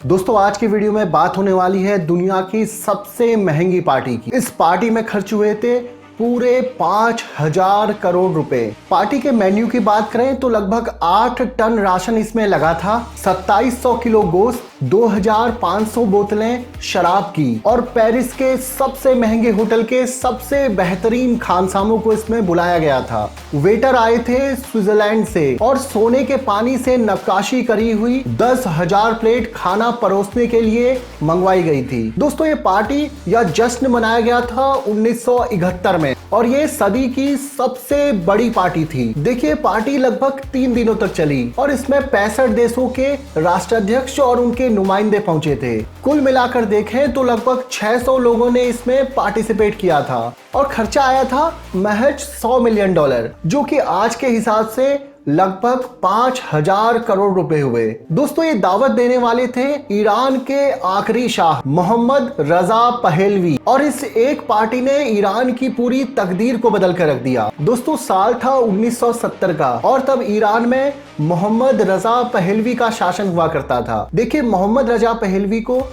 दोस्तों आज की वीडियो में बात होने वाली है दुनिया की सबसे महंगी पार्टी की। इस पार्टी में खर्च हुए थे पूरे 5,000 करोड़ रुपए। पार्टी के मेन्यू की बात करें तो लगभग 8 टन राशन इसमें लगा था, 2700 किलो गोश्त, 2500 बोतलें शराब की और पेरिस के सबसे महंगे होटल के सबसे बेहतरीन खानसामों को इसमें बुलाया गया था। वेटर आए थे स्विट्जरलैंड से और सोने के पानी से नक्काशी करी हुई 10,000 प्लेट खाना परोसने के लिए मंगवाई गई थी। दोस्तों ये पार्टी या जश्न मनाया गया था 1971 में और ये सदी की सबसे बड़ी पार्टी थी। देखिए पार्टी लगभग 3 दिनों तक चली और इसमें 65 देशों के राष्ट्राध्यक्ष और उनके नुमाइंदे पहुंचे थे। कुल मिलाकर देखें तो लगभग 600 लोगों ने इसमें पार्टिसिपेट किया था और खर्चा आया था महज $100 मिलियन, जो कि आज के हिसाब से लगभग 5,000 करोड़ रुपए हुए। दोस्तों ये दावत देने वाले थे ईरान के आखिरी शाह मोहम्मद रजा पहलवी और इस एक पार्टी ने ईरान की पूरी तकदीर को बदल कर रख दिया। दोस्तों साल था 1970 का और तब ईरान में मोहम्मद रजा पहलवी का शासन हुआ करता था। देखिए मोहम्मद रजा पहलवी को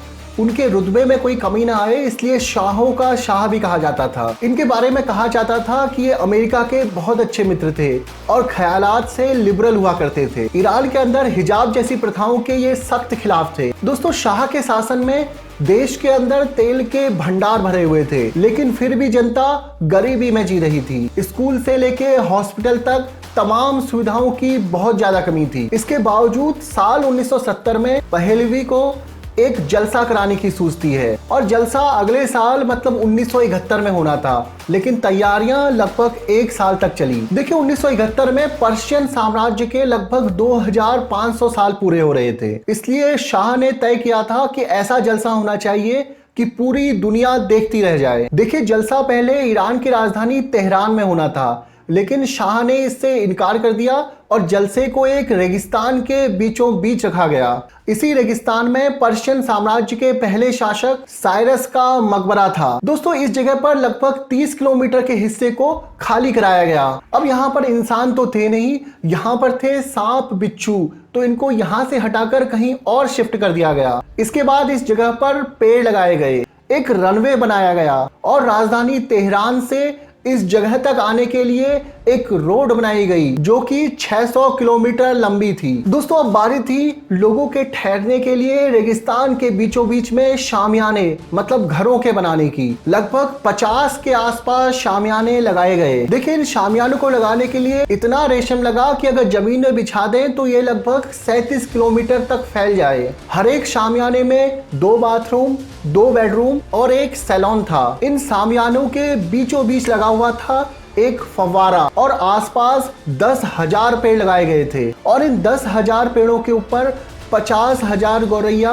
उनके रुतबे में कोई कमी ना आए इसलिए शाहों का शाह भी कहा जाता था। इनके बारे में कहा जाता था कि ये अमेरिका के बहुत अच्छे मित्र थे और ख्यालात से लिबरल हुआ करते थे। ईरान के अंदर हिजाब जैसी प्रथाओं के ये सख्त खिलाफ थे। दोस्तों शाह के शासन में देश के अंदर तेल के भंडार भरे हुए थे लेकिन फिर भी जनता गरीबी में जी रही थी। स्कूल से लेके हॉस्पिटल तक तमाम सुविधाओं की बहुत ज्यादा कमी थी। इसके बावजूद साल 1970 में पहलवी को एक जलसा कराने की सूझती है और जलसा अगले साल मतलब 1971 में होना था, लेकिन तैयारियां लगभग 1 साल तक चली। देखिए 1971 में पर्शियन साम्राज्य के लगभग 2500 साल पूरे हो रहे थे, इसलिए शाह ने तय किया था कि ऐसा जलसा होना चाहिए कि पूरी दुनिया देखती रह जाए। देखिए जलसा पहले ईरान की राजधानी तेहरान में होना था, लेकिन शाह ने इससे इनकार कर दिया और जलसे को एक रेगिस्तान के बीचों बीच रखा गया। इसी रेगिस्तान में पर्शियन साम्राज्य के पहले शासक साइरस का मकबरा था। दोस्तों इस जगह पर लगभग 30 किलोमीटर के हिस्से को खाली कराया गया। अब यहाँ पर इंसान तो थे नहीं, यहाँ पर थे सांप बिच्छू, तो इनको यहाँ से हटाकर कहीं और शिफ्ट कर दिया गया। इसके बाद इस जगह पर पेड़ लगाए गए, एक रनवे बनाया गया और राजधानी तेहरान से इस जगह तक आने के लिए एक रोड बनाई गई जो कि 600 किलोमीटर लंबी थी। दोस्तों अब बारी थी लोगों के ठहरने के लिए रेगिस्तान के बीचों बीच में शामियाने मतलब घरों के बनाने की। लगभग 50 के आसपास शामियाने लगाए गए। देखिए इन शामियानों को लगाने के लिए इतना रेशम लगा कि अगर जमीन में बिछा दें तो ये लगभग 37 किलोमीटर तक फैल जाए। हर एक शामियाने में 2 बाथरूम, 2 बेडरूम और एक सैलून था। इन शामियानों के बीचों बीच लगा हुआ था एक फव्वारा और आसपास 10,000 पेड़ लगाए गए थे और इन 10,000 पेड़ों के ऊपर 50,000 गौरैया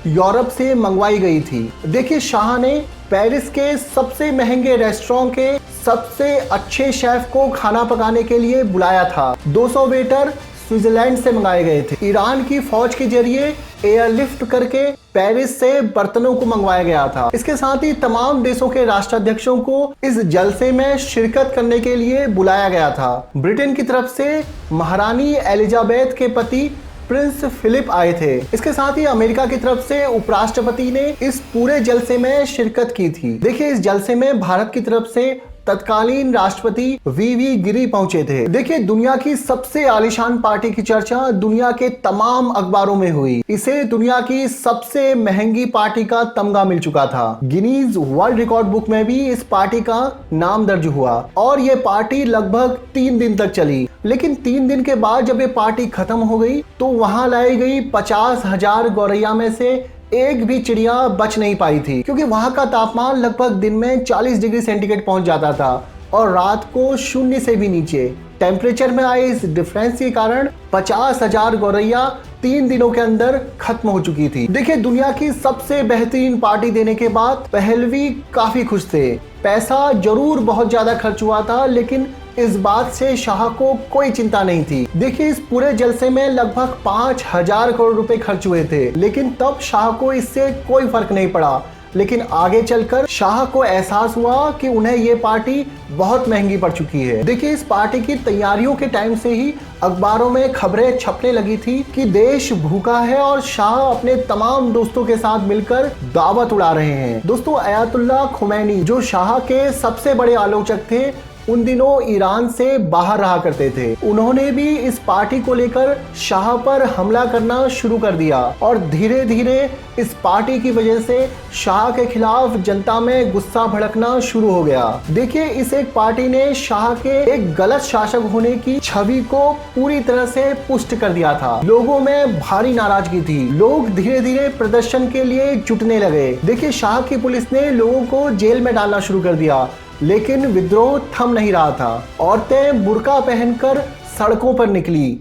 यूरोप से मंगवाई गई थी। देखिए शाह ने पेरिस के सबसे महंगे रेस्टोरेंट के सबसे अच्छे शेफ को खाना पकाने के लिए बुलाया था। 200 वेटर स्विट्जरलैंड से मंगाए गए थे। ईरान की फौज के जरिए एयरलिफ्ट करके पेरिस से बर्तनों को मंगवाया गया था। इसके साथ ही तमाम देशों के राष्ट्राध्यक्षों को इस जलसे में शिरकत करने के लिए बुलाया गया था। ब्रिटेन की तरफ से महारानी एलिजाबेथ के पति प्रिंस फिलिप आए थे। इसके साथ ही अमेरिका की तरफ से उपराष्ट्रपति ने इस पूरे जलसे में शिरकत की थी। देखिए इस जलसे में भारत की तरफ से तत्कालीन राष्ट्रपति वी गिरी पहुंचे थे। देखिए दुनिया की सबसे आलीशान पार्टी की चर्चा दुनिया के तमाम अखबारों में हुई। इसे दुनिया की सबसे महंगी पार्टी का तमगा मिल चुका था। गिनीज वर्ल्ड रिकॉर्ड बुक में भी इस पार्टी का नाम दर्ज हुआ और ये पार्टी लगभग 3 दिन तक चली। लेकिन 3 दिन के बाद जब ये पार्टी खत्म हो गई तो वहां लाई गई 50,000 गौरैया में से एक भी चिड़िया बच नहीं पाई थी, क्योंकि वहां का तापमान लगभग दिन में 40 डिग्री सेंटीग्रेड पहुंच जाता था और रात को 0 से भी नीचे। टेम्परेचर में आए इस डिफरेंस के कारण 50,000 गौरैया 3 दिनों के अंदर खत्म हो चुकी थी। देखिए दुनिया की सबसे बेहतरीन पार्टी देने के बाद पहलवी काफी खुश थे। पैसा जरूर बहुत ज्यादा खर्च हुआ था लेकिन इस बात से शाह को कोई चिंता नहीं थी। देखिए इस पूरे जलसे में लगभग 5,000 करोड़ रुपए खर्च हुए थे लेकिन तब शाह को इससे कोई फर्क नहीं पड़ा। लेकिन आगे चलकर शाह को एहसास हुआ कि उन्हें ये पार्टी बहुत महंगी पड़ चुकी है। देखिए, इस पार्टी की तैयारियों के टाइम से ही अखबारों में खबरें छपने लगी थी कि देश भूखा है और शाह अपने तमाम दोस्तों के साथ मिलकर दावत उड़ा रहे हैं। दोस्तों, अयातुल्ला खुमैनी जो शाह के सबसे बड़े आलोचक थे, उन दिनों ईरान से बाहर रहा करते थे। उन्होंने भी इस पार्टी को लेकर शाह पर हमला करना शुरू कर दिया और धीरे धीरे इस पार्टी की वजह से शाह के खिलाफ जनता में गुस्सा भड़कना शुरू हो गया। देखिए, इस एक पार्टी ने शाह के एक गलत शासक होने की छवि को पूरी तरह से पुष्ट कर दिया था। लोगों में भारी नाराजगी थी। लोग धीरे धीरे प्रदर्शन के लिए जुटने लगे। देखिए, शाह की पुलिस ने लोगों को जेल में डालना शुरू कर दिया, लेकिन विद्रोह थम नहीं रहा था। औरतें बुर्का पहनकर सड़कों पर निकली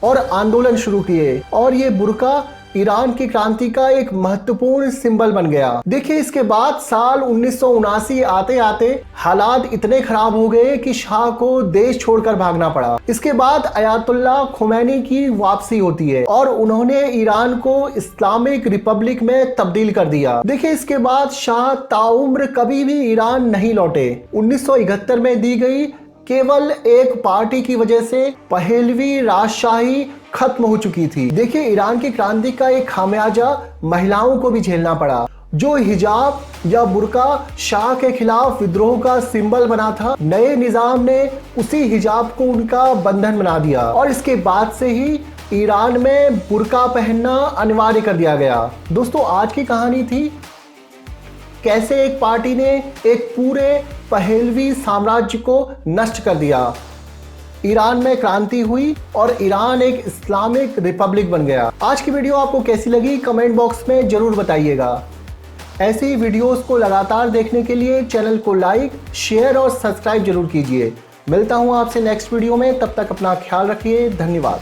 और आंदोलन शुरू किए और ये बुर्का ईरान की क्रांति का एक महत्वपूर्ण सिंबल बन गया। देखिए, इसके बाद साल 1979 आते आते हालात इतने खराब हो गए कि शाह को देश छोड़कर भागना पड़ा। इसके बाद अयातुल्ला खुमैनी की वापसी होती है और उन्होंने ईरान को इस्लामिक रिपब्लिक में तब्दील कर दिया। देखिए, इसके बाद शाह ताउम्र कभी भी ईरान नहीं लौटे। 1971 में दी गई केवल एक पार्टी की वजह से पहलवी राजशाही खत्म हो चुकी थी। देखिए, ईरान की क्रांति का एक खामियाजा महिलाओं को भी झेलना पड़ा। जो हिजाब या बुर्का शाह के खिलाफ विद्रोह का सिंबल बना था, नए निजाम ने उसी हिजाब को उनका बंधन बना दिया और इसके बाद से ही ईरान में बुर्का पहनना अनिवार्य कर दिया गया। दोस्तों, आज की कहानी थी कैसे एक पार्टी ने एक पूरे पहलवी साम्राज्य को नष्ट कर दिया। ईरान में क्रांति हुई और ईरान एक इस्लामिक रिपब्लिक बन गया। आज की वीडियो आपको कैसी लगी कमेंट बॉक्स में जरूर बताइएगा। ऐसी वीडियोस को लगातार देखने के लिए चैनल को लाइक, शेयर और सब्सक्राइब जरूर कीजिए। मिलता हूं आपसे नेक्स्ट वीडियो में, तब तक अपना ख्याल रखिए। धन्यवाद।